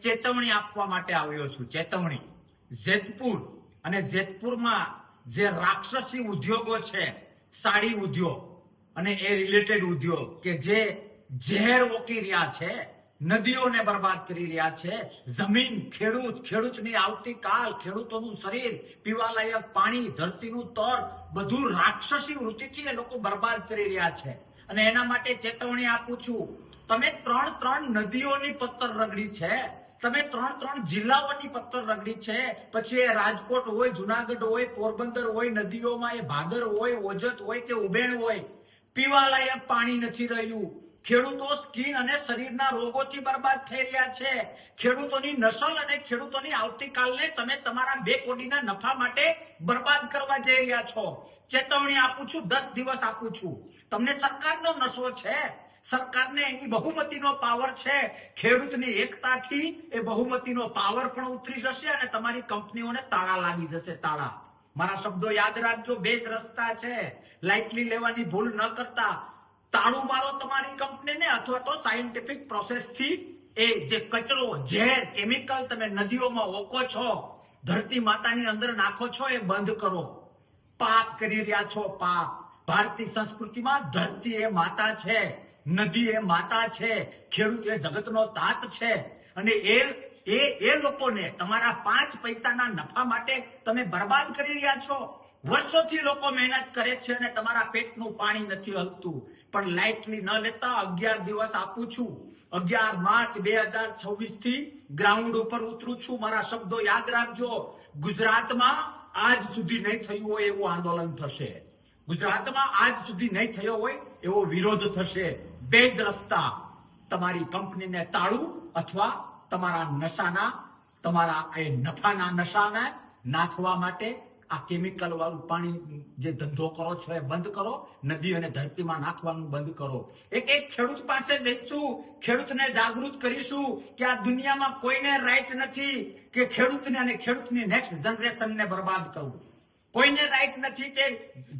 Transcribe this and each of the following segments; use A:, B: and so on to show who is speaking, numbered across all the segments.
A: ચેતવણી આપવા માટે આવ્યો છું. ચેતવણી. જેતપુર અને જેતપુરમાં જે રાક્ષસી ઉદ્યોગો છે, સાડી ઉદ્યોગ અને એ રિલેટેડ ઉદ્યોગ કે જે ઝેર ઓકી રહ્યા છે, નદીઓને બરબાદ કરી રહ્યા છે, જમીન, ખેડૂતની આવતીકાલ, ખેડૂતોનું શરીર, પીવાલાયક પાણી, ધરતીનું તળ, બધું રાક્ષસી વૃત્તિથી એ લોકો બરબાદ કરી રહ્યા છે. અને એના માટે ચેતવણી આપું છું. તમે ત્રણ નદીઓની પત્તર રગડી છે, તમે ત્રણ જિલ્લાઓની પત્તર રગડી છે, પછી એ રાજકોટ હોય, જુનાગઢ હોય, પોરબંદર હોય, નદીઓમાં એ ભાદર હોય, ઓજત હોય કે ઉબેણ હોય, પીવાલાયક પાણી નથી રહ્યું. ખેડૂતો સ્કિન અને શરીરના રોગોથી બરબાદ થઈ રહ્યા છે. ખેડૂતોની નસલ અને ખેડૂતોની આવતીકાલને તમે તમારા બે કોડીના નફા માટે બરબાદ કરવા જઈ રહ્યા છો. ચેતવણી આપું છું, 10 દિવસ આપું છું. તમને સરકારનો નશો છે, સરકારને એની બહુમતીનો પાવર છે. ખેડૂતની એકતાથી એ બહુમતીનો પાવર પણ ઉતરી જશે અને તમારી કંપનીઓને તાળા લાગી જશે. તાળા. મારા શબ્દો યાદ રાખજો. 2 જ રસ્તા છે. લાઇટલી લેવાની ભૂલ ન કરતા. તાળું મારો તમારી કંપનીને, અથવા તો સાયન્ટિફિક પ્રોસેસથી એ જે કચરો, ઝેર, કેમિકલ તમે નદીઓમાં ઓકો છો, ધરતી માતાની અંદર નાખો છો, એ બંધ કરો. પાપ કરી રહ્યા છો, પાપ. ભારતીય સંસ્કૃતિમાં ધરતી એ માતા છે, નદી એ માતા છે, ખેડૂત એ જગતનો તાત છે. અને એ લોકોને તમારા 5 પૈસાના નફા માટે તમે બરબાદ કરી રહ્યા છો. વર્ષોથી લોકો મહેનત કરે છે અને તમારા પેટનું પાણી નથી હલતું. પણ લાઇટલી ન લેતા 11 દિવસ આપું છું. 11 માર્ચ 2026 થી ગ્રાઉન્ડ ઉપર ઉતરું છું. મારા શબ્દો યાદ રાખજો. ગુજરાતમાં આજ સુધી નહીં થયું હોય એવું આંદોલન થશે. ગુજરાતમાં આજ સુધી નહીં થયો હોય એવો વિરોધ થશે. 2 જ રસ્તા. તમારી કંપનીને તાળું, અથવા તમારા નશાના, તમારા એ નફાના નશાને નાથવા માટે આ કેમિકલ વાળું પાણી જે ધંધો કરો છો એ બંધ કરો. નદી અને ધરતીમાં નાખવાનું બંધ કરો. એક ખેડૂત પાસે જઈશું, ખેડૂતને જાગૃત કરીશું કે આ દુનિયામાં કોઈને રાઈટ નથી કે ખેડૂતને અને ખેડૂતની નેક્સ્ટ જનરેશનને બરબાદ કરવું. કોઈને રાઈટ નથી કે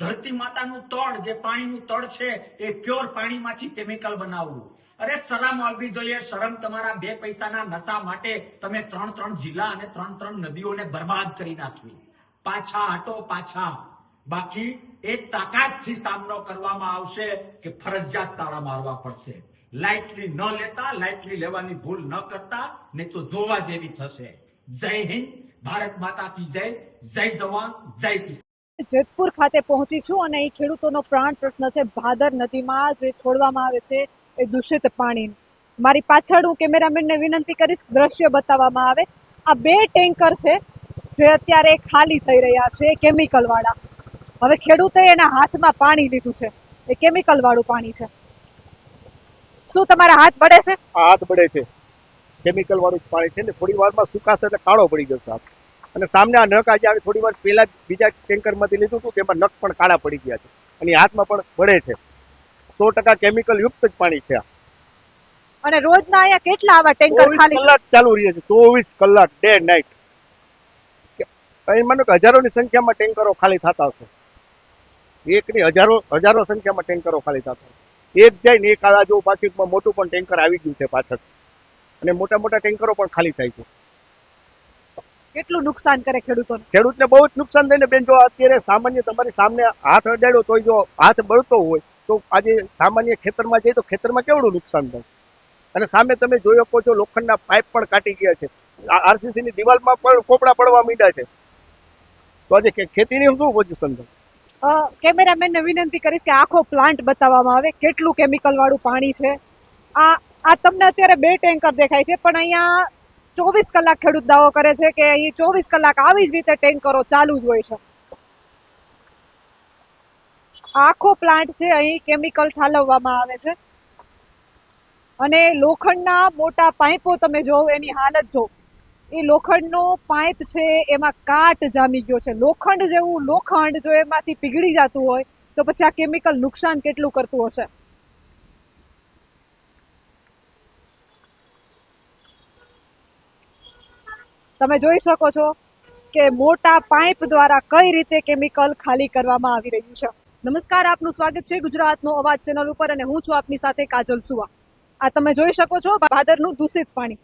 A: ધરતી માતાનું તળ, જે પાણીનું તળ છે, એ પ્યોર પાણીમાંથી કેમિકલ બનાવવું. અરે શરમ આવવી જોઈએ. શરમ. તમારા 2 પૈસાના નશા માટે તમે 3 જિલ્લા અને 3 નદીઓને બરબાદ કરી નાખી. પાછા હટો, પાછા. બાકી એ તાકાતથી સામનો કરવામાં આવશે કે ફરજિયાત તાળા મારવા પડશે. લાઇટલી ન લેતા, લાઇટલી લેવાની ભૂલ ન કરતા, નહીં તો જોવા જેવી થશે. જય હિન્દ. ભારત માતા કી જય. જય જવાન, જય કિસાન.
B: જેતપુર ખાતે પહોંચી છું અને અહીં ખેડૂતોનો પ્રાણ પ્રશ્ન છે. ભાદર નદીમાં જે છોડવામાં આવે છે એ દૂષિત પાણી. મારી પાછળ હું કેમેરામેનને વિનંતી કરીશ દ્રશ્ય બતાવવામાં આવે. આ 2 ટેન્કર છે જે અત્યારે ખાલી થઈ રહ્યા છે, કેમિકલ વાળા. હવે ખેડૂતે એના હાથમાં પાણી લીધું છે, એ કેમિકલ વાળું પાણી છે. શું તમારા હાથ બળે છે?
C: હાથ બળે છે. કેમિકલ વાળું પાણી છે ને, થોડી વારમાં સુકાશે એટલે કાળો પડી જશે હાથ. અને સામે આ નખ આજે આવી થોડી વાર પહેલા બીજા ટેન્કરમાંથી લીધું હતું, તેમાં નખ પણ કાળા પડી ગયા છે અને હાથમાં પણ બળે છે. 100% કેમિકલ યુક્ત જ પાણી છે.
B: અને રોજના અહીંયા કેટલા આવા ટેન્કર ખાલી?
C: 24 કલાક ચાલુ રહે છે. 24 કલાક, ડે નાઇટ. અહીં માનો કે હજારોની સંખ્યામાં ટેન્કરો ખાલી થતા હશે. એકની હજારો સંખ્યામાં ટેન્કરો ખાલી થતા હશે. એક જાય ને એક આ જો પાછું મોટું પણ ટેન્કર આવી ગયું છે પાછળ, અને મોટા ટેન્કરો પણ ખાલી થાય છે.
B: કેટલું નુકસાન કરે ખેડૂતોને?
C: ખેડૂતને બહુ જ નુકસાન થાય ને બેન. જો અત્યારે સામાન્ય તમારી સામે હાથ અડાડ્યો તો જો હાથ બળતો હોય તો આજે સામાન્ય ખેતરમાં જાય તો ખેતરમાં કેવડું નુકસાન થાય. અને સામે તમે જોઈ શકો છો લોખંડના પાઇપ પણ કાટી ગયા છે. આરસીસી ની દિવાલમાં પણ પોપડા પડવા માંડ્યા છે. તો આજે ખેતીની શું પોઝિશન છે?
B: કેમેરામેનને વિનંતી કરીશ કે આખો પ્લાન્ટ બતાવવામાં આવે, કેટલું કેમિકલ વાળું પાણી છે. આ તમને અત્યારે 2 ટેન્કર દેખાય છે, પણ અહીંયા 24 કલાક ખેડૂત દાવો કરે છે કે અહીં 24 કલાક આવી જ રીતે ટેન્કરો ચાલુ જ હોય છે. આખો પ્લાન્ટ છે, અહીં કેમિકલ ઠાલવવામાં આવે છે. અને લોખંડના મોટા પાઇપો તમે જોવો, એની હાલત જો. એ લોખંડનો પાઇપ છે એમાં કાટ જામી ગયો છે. લોખંડ જેવું લોખંડ જો એમાંથી પીગળી જતું હોય તો પછી આ કેમિકલ નુકસાન કેટલું કરતું હશે. તમે જોઈ શકો છો કે મોટા પાઇપ દ્વારા કઈ રીતે કેમિકલ ખાલી કરવામાં આવી રહ્યું છે. નમસ્કાર, આપનું સ્વાગત છે ગુજરાતનો અવાજ ચેનલ ઉપર અને હું છું આપની સાથે કાજલ સુવા. આ તમે જોઈ શકો છો ભાદરનું દૂષિત પાણી.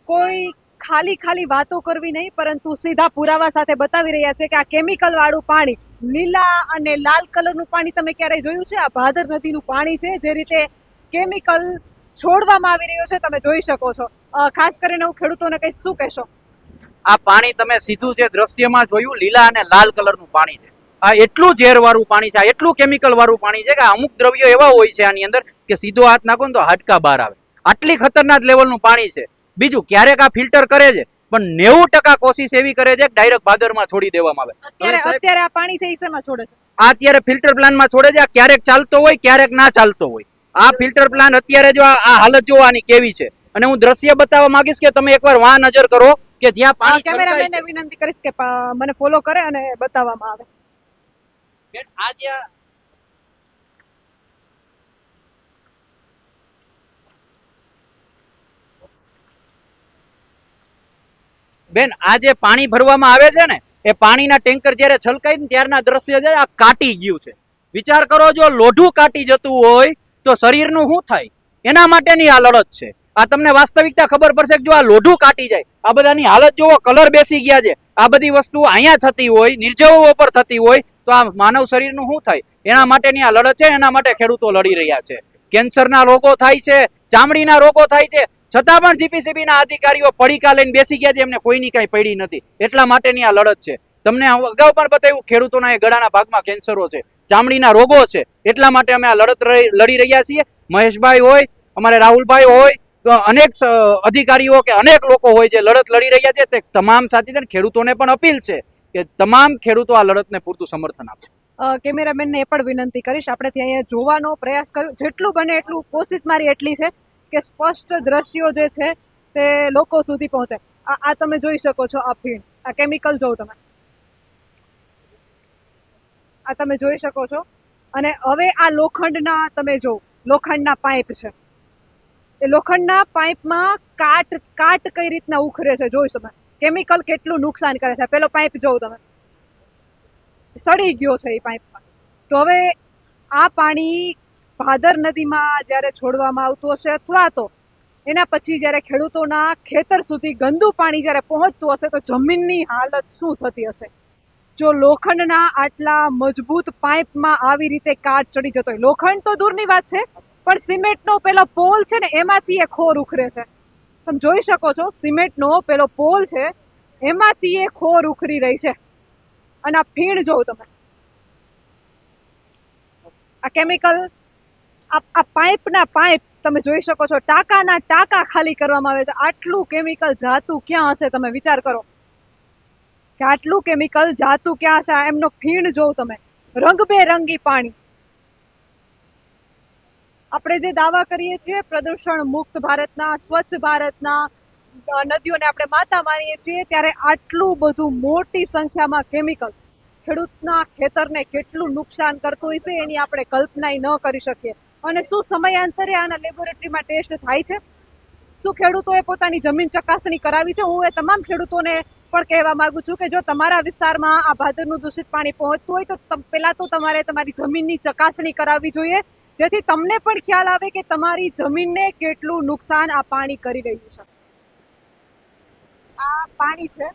B: કોઈ ખાલી વાતો કરવી નહીં, પરંતુ સીધા પુરાવા સાથે બતાવી રહ્યા છે કે આ કેમિકલ વાળું પાણી, લીલા અને લાલ કલરનું પાણી તમે ક્યારેય જોયું છે? આ ભાદર નદીનું પાણી છે, જે રીતે કેમિકલ છોડવામાં આવી રહ્યો છે તમે જોઈ શકો છો. ખાસ કરીને હું ખેડૂતોને કહીશ, શું કહેશો?
D: આ પાણી તમે સીધું જે દ્રશ્યમાં જોયું, લીલા અને લાલ કલરનું પાણી છે. આ એટલું ઝેરવાળું પાણી છે, આ એટલું કેમિકલ વાળું પાણી છે કે અમુક દ્રવ્યો એવા હોય છે આની અંદર કે સીધો હાથ નાખો ને તો હાડકા બહાર આવે. આટલી ખતરનાક લેવલનું પાણી છે. બીજું, ક્યારેક આ ફિલ્ટર કરે છે, પણ 90% કોશિશ એવી કરે છે કે ડાયરેક્ટ ભાદરમાં છોડી દેવામાં આવે.
B: અત્યારે આ પાણી છે એ શેમાં છોડે છે?
D: આ અત્યારે ફિલ્ટર પ્લાનમાં છોડે છે. આ ક્યારેક ચાલતો હોય, ક્યારેક ના ચાલતો હોય. આ ફિલ્ટર પ્લાન અત્યારે જો આ હાલત જોવાની કેવી છે, અને હું દ્રશ્ય બતાવવા માંગીશ કે તમે એકવાર વાં નજર કરો કે જ્યાં પાણી
B: કેમેરામેનને વિનંતી કરીશ કે મને ફોલો કરે અને બતાવવામાં આવે.
D: આ જ્યાં બેન, આ જે પાણી ભરવામાં આવે છે ને, એ પાણીના ટેન્કર જ્યારે છલકાય ને ત્યારના દ્રશ્ય છે, આ કાટી ગયું છે. વિચાર કરો, જો લોઢું કાટી જતું હોય તો શરીરનું શું થાય? એના માટેની આ લડત છે. આ તમને વાસ્તવિકતા ખબર પડશે કે જો આ લોઢું કાટી જાય, આ બધાની હાલત જોવો, કલર બેસી ગયા છે. આ બધી વસ્તુ અહીંયા થતી હોય, નિર્જીવો પર થતી હોય, તો આ માનવ શરીરનું શું થાય? એના માટેની આ લડત છે. એના માટે ખેડૂતો લડી રહ્યા છે. કેન્સરના રોગો થાય છે, ચામડીના રોગો થાય છે, છતાં પણ જીપીસીબીના અધિકારીઓ પડીકા લઈને બેસી ગયા છે. એમને કોઈની કાંઈ પડી નથી. એટલા માટેની આ લડત છે. તમને અગાઉ પણ બતાવ્યું, ખેડૂતોના એ ગળાના ભાગમાં કેન્સરો છે, ચામડીના રોગો છે. એટલા માટે અમે આ લડત લડી રહ્યા છીએ. મહેશભાઈ હોય, અમારે રાહુલભાઈ હોય, અનેક અધિકારીઓ કે અનેક લોકો હોય જે લડત લડી રહ્યા છે, તે તમામ સાચી છે. ખેડૂતોને પણ અપીલ છે કે તમામ ખેડૂતો આ લડતને પૂરતું સમર્થન આપે.
B: કેમેરામેનને એ પણ વિનંતી કરીશ, આપણે ત્યાં અહીંયા જોવાનો પ્રયાસ કર્યો, જેટલું બને એટલું કોશિશ મારી એટલી છે કે સ્પષ્ટ દ્રશ્યો જે છે તે લોકો સુધી પહોંચે. આ તમે જોઈ શકો છો, આ ફીણ, આ કેમિકલ જોઉં તમે, આ તમે જોઈ શકો છો. અને હવે આ લોખંડના તમે જો, લોખંડના પાઇપ છે, એ લોખંડના પાઇપમાં કાટ કઈ રીતના ઉખરે છે જોઈ શકો. કેમિકલ કેટલું નુકસાન કરે છે. પેલો પાઇપ જોઉં તમે, સડી ગયો છે એ પાઇપમાં. તો હવે આ પાણી ભાદર નદીમાં જ્યારે છોડવામાં આવતું હશે, અથવા તો એના પછી જ્યારે ખેડૂતોના ખેતર સુધી ગંદુ પાણી જ્યારે પહોંચતું હશે, તો જમીનની હાલત શું થતી હશે? જો લોખંડના આટલા મજબૂત પાઇપમાં આવી રીતે કાટ ચડી જતો હોય, લોખંડ તો દૂરની વાત છે, પણ સિમેન્ટનો પેલો પોલ છે ને, એમાંથી એ ખોર ઉખરે છે. તમે જોઈ શકો છો, સિમેન્ટનો પેલો પોલ છે, એમાંથી એ ખોર ઉખરી રહી છે. અને આ ફીણ જોવો તમે, આ કેમિકલ, આ પાઇપના પાઇપ તમે જોઈ શકો છો, ટાંકાના ટાંકા ખાલી કરવામાં આવે છે. આટલું કેમિકલ જાતું ક્યાં હશે? તમે વિચાર કરો કે આટલું કેમિકલ જાતું ક્યાં હશે? એમનો ફીણ જોવો તમે, રંગબેરંગી પાણી. આપણે જે દાવા કરીએ છીએ પ્રદૂષણ મુક્ત ભારતના, સ્વચ્છ ભારતના, નદીઓને આપણે માતા માનીએ છીએ, ત્યારે આટલું બધું મોટી સંખ્યામાં કેમિકલ ખેડૂતના ખેતરને કેટલું નુકસાન કરતું હોય છે, એની આપણે કલ્પના ન કરી શકીએ. અને શું સમયાંતરે આના લેબોરેટરીમાં ટેસ્ટ થાય છે? શું ખેડૂતોએ પોતાની જમીન ચકાસણી કરાવી છે? હું એ તમામ ખેડૂતોને પણ કહેવા માંગુ છું કે જો તમારા વિસ્તારમાં આ ભાદરનું દૂષિત પાણી પહોંચતું હોય તો પહેલા તો તમારે તમારી જમીનની ચકાસણી કરાવવી જોઈએ, જેથી તમને પણ ખ્યાલ આવે કે તમારી જમીનને કેટલું નુકસાન આ પાણી કરી રહ્યું છે. આ પાણી છે,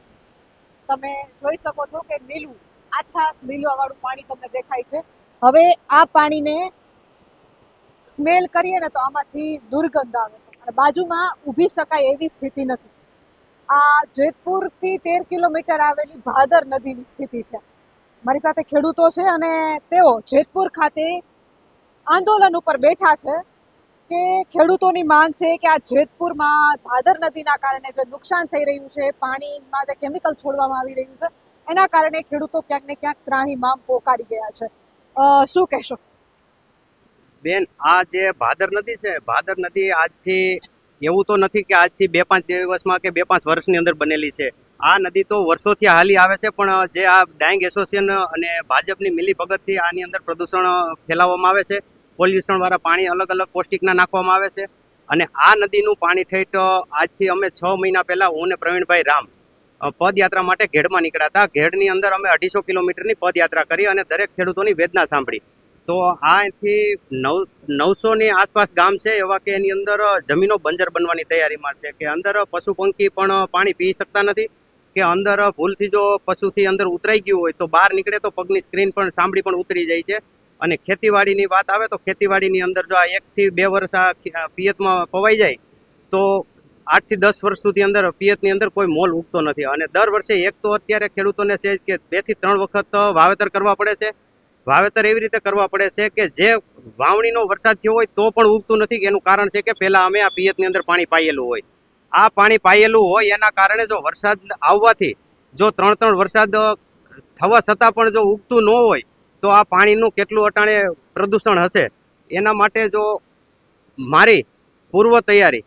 B: તમે જોઈ શકો છો કે લીલું, આછા લીલા વાળું પાણી તમને દેખાય છે. હવે આ પાણીને સ્મેલ કરીએ ને તો આમાંથી દુર્ગંધ આવે છે, અને બાજુમાં ઊભી શકાય એવી સ્થિતિ નથી. આ જેતપુરથી 13 કિલોમીટર આવેલી ભાદર નદીની સ્થિતિ છે. મારી સાથે ખેડૂતો છે અને તેઓ જેતપુર ખાતે આંદોલન ઉપર બેઠા છે કે ખેડૂતોની માંગ છે કે આ જેતપુરમાં ભાદર નદીના કારણે જે નુકસાન થઈ રહ્યું છે, પાણીમાં જે કેમિકલ છોડવામાં આવી રહ્યું છે, એના કારણે ખેડૂતો ક્યાંક ને ક્યાંક ત્રાહીમામ પોકારી ગયા છે. શું કહેશો
E: બેન? આ જે ભાદર નદી છે, ભાદર નદી આજથી એવું તો નથી કે આજથી 2-5 દિવસમાં કે 2-5 વર્ષની અંદર બનેલી છે. આ નદી તો વર્ષોથી હાલી આવે છે, પણ જે આ ડાંગ એસોસિએશન અને ભાજપની મિલીભગતથી આની અંદર પ્રદૂષણ ફેલાવવામાં આવે છે. પોલ્યુશન વાળા પાણી અલગ અલગ પૌષ્ટિકના નાખવામાં આવે છે. અને આ નદીનું પાણી ઠેઠ આજથી અમે 6 મહિના પહેલા હું ને પ્રવીણભાઈ રામ પદયાત્રા માટે ઘેડમાં નીકળ્યા હતા. ઘેડની અંદર અમે 250 કિલોમીટરની પદયાત્રા કરી અને દરેક ખેડૂતોની વેદના સાંભળી. તો અહીંથી 900ની આસપાસ ગામ છે એવા કે એની અંદર જમીનો બંજર બનવાની તૈયારીમાં છે, કે અંદર પશુ પંખી પણ પાણી પી શકતા નથી, કે અંદર ભૂલથી જો પશુથી અંદર ઉતરાઈ ગયું હોય તો બહાર નીકળે તો પગની સ્ક્રીન પણ ચામડી પણ ઉતરી જાય છે. અને ખેતીવાડીની વાત આવે તો ખેતીવાડીની અંદર જો આ 1 થી 2 વર્ષ આ પિયતમાં પવાઈ જાય તો 8 થી 10 વર્ષ સુધી અંદર પિયતની અંદર કોઈ મોલ ઉગતો નથી. અને દર વર્ષે એક તો અત્યારે ખેડૂતોને છે કે 2 થી 3 વખત વાવેતર કરવા પડે છે. વાવેતર એવી રીતે કરવા પડે છે કે જે વાવણીનો વરસાદ થયો હોય તો પણ ઉગતું નથી. એનું કારણ છે કે પહેલા અમે આ પિયતની અંદર પાણી પાયેલું હોય. આ પાણી પાયેલું હોય એના કારણે જો વરસાદ આવવાથી જો 3 વરસાદ થવા છતાં પણ જો ઉગતું ન હોય તો આ પાણીનું કેટલું અટાણે પ્રદૂષણ હશે. એના માટે જો મારી પૂર્વ તૈયારી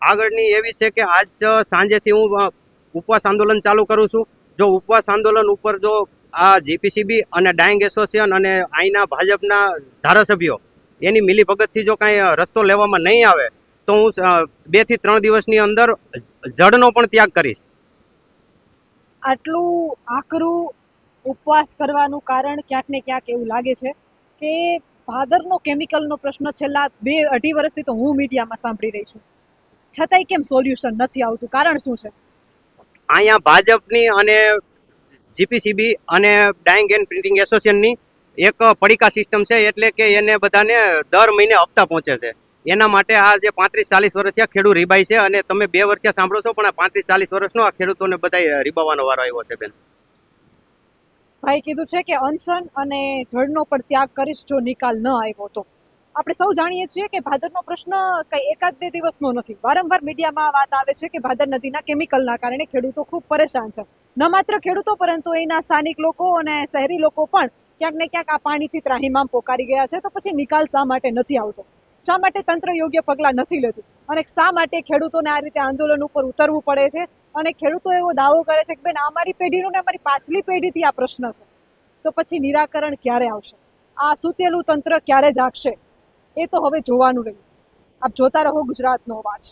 E: આગળની એવી છે કે આજ સાંજેથી હું ઉપવાસ આંદોલન ચાલુ કરું છું. જો ઉપવાસ આંદોલન ઉપર જો આ જીપીસીબી અને ડાઈંગ એસોસિએશન અને અહીંના ભાજપના ધારાસભ્યો એની મિલીભગતથી જો કાંઈ રસ્તો લેવામાં નહીં આવે તો હું 2 થી 3 દિવસની અંદર જળનો પણ ત્યાગ કરીશ.
B: આટલું આકરું ઉપવાસ કરવાનું કારણ ક્યાંક ને ક્યાંક એવું લાગે છે કે ભાદરનો કેમિકલનો પ્રશ્ન છેલ્લા 2-2.5 વર્ષથી તો હું મીડિયામાં સાંભળી રહી છું, છતાંય કેમ સોલ્યુશન નથી આવતું? કારણ શું છે?
E: અહીંયા ભાજપની અને જીપીસીબી અને ડાઈંગ એન્ડ પ્રિન્ટિંગ એસોસિએશનની એક પડીકા સિસ્ટમ છે, એટલે કે એને બધાને દર મહિને હપ્તા પહોંચે છે. એના માટે આ જે 35-40 વર્ષથી ખેડૂત રીબાઈ છે, અને તમે 2 વર્ષથી સાંભળો છો પણ આ 35-40 વર્ષનો આ ખેડૂતોને બધા રીબાવાનો વારો આવ્યો છે. બેન
B: ભાઈ કીધું છે કે અનશન અને જળનો પણ ત્યાગ કરીશ જો નિકાલ ન આવ્યો તો. આપણે સૌ જાણીએ છીએ કે ભાદરનો પ્રશ્ન કઈ 1-2 દિવસનો નથી. વારંવાર મીડિયામાં વાત આવે છે કે ભાદર નદીના કેમિકલના કારણે ખેડૂતો ખૂબ પરેશાન છે. ન માત્ર ખેડૂતો પરંતુ અહીંના સ્થાનિક લોકો અને શહેરી લોકો પણ ક્યાંક ને ક્યાંક આ પાણીથી ત્રાહિમામ પોકારી ગયા છે. તો પછી નિકાલ શા માટે નથી આવતો? શા માટે તંત્ર યોગ્ય પગલાં નથી લેતું? અને શા માટે ખેડૂતોને આ રીતે આંદોલન ઉપર ઉતરવું પડે છે? અને ખેડૂતો એવો દાવો કરે છે કે બેન અમારી પેઢીનો ને અમારી પાછલી પેઢીથી આ પ્રશ્ન છે. તો પછી નિરાકરણ ક્યારે આવશે? આ સૂતેલું તંત્ર ક્યારે જાગશે? એ તો હવે જોવાનું રહ્યું. આપ જોતા રહો ગુજરાતનો અવાજ.